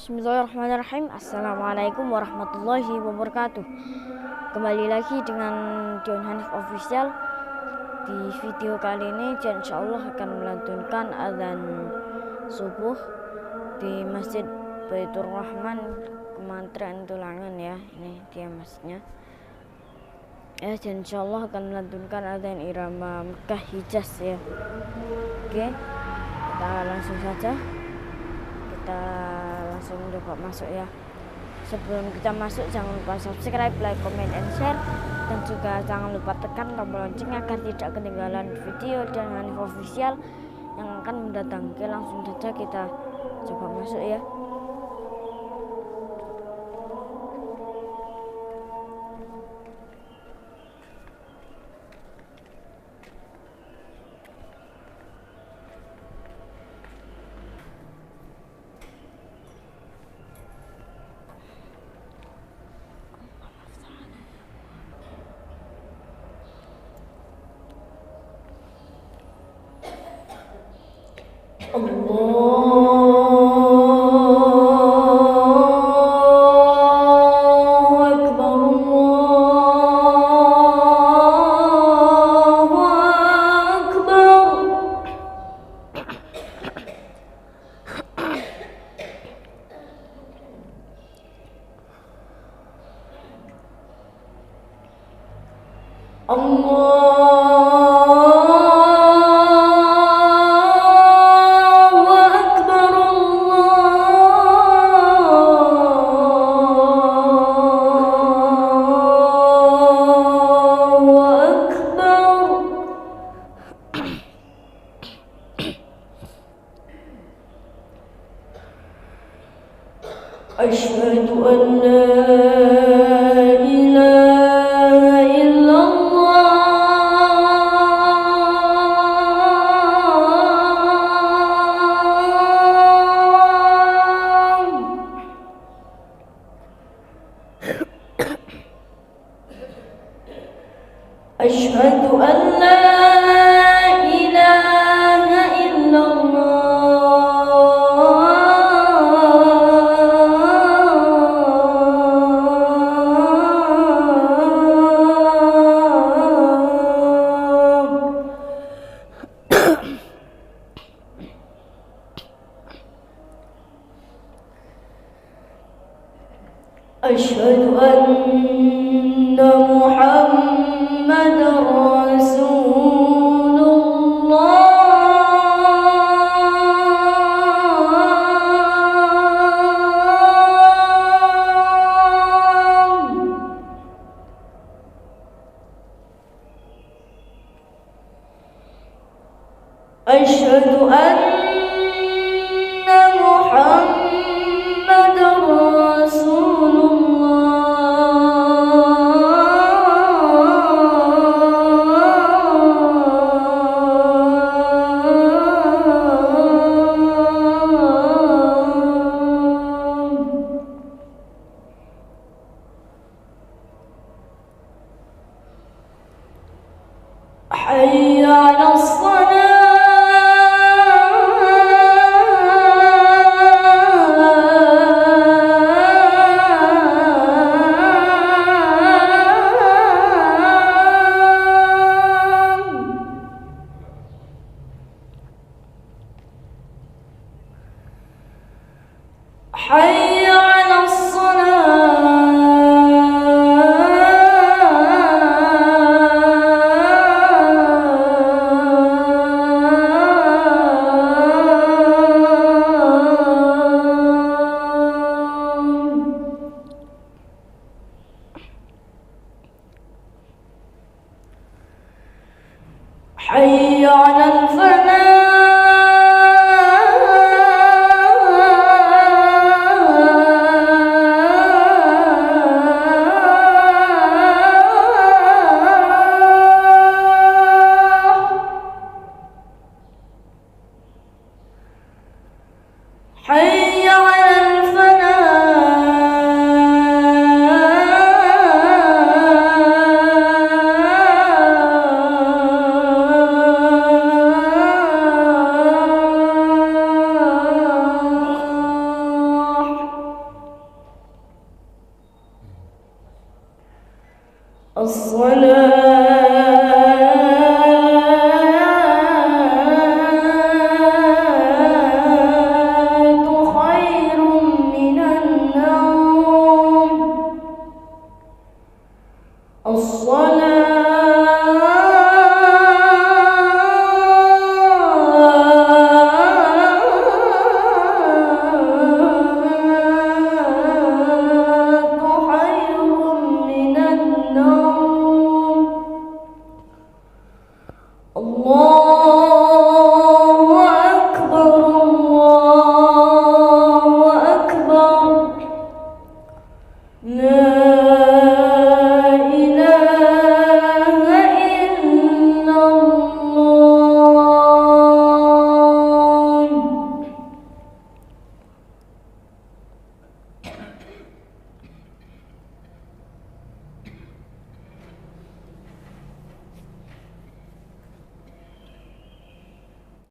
Bismillahirrahmanirrahim. Assalamualaikum warahmatullahi wabarakatuh. Kembali lagi dengan Dion Hanif Official. Di video kali ini insyaallah akan melantunkan azan subuh di Masjid Baitur Rahman, Kementerian Tulangan ya. Ini dia masjidnya. Ya, dan insyaallah akan melantunkan azan irama Mekah Hijaz ya. Oke, kita langsung saja. Kita langsung coba masuk ya. Sebelum kita masuk, jangan lupa subscribe, like, comment, and share, dan juga jangan lupa tekan tombol lonceng agar tidak ketinggalan video dan Hanif Official yang akan mendatang. Oke, langsung saja kita coba masuk ya. أشهد أن لا إله إلا الله أشهد أن لا إله إلا أشهد أن محمدا رسول الله أشهد أن محمدا رسول حي على حي على حي على الفلاح الصلاة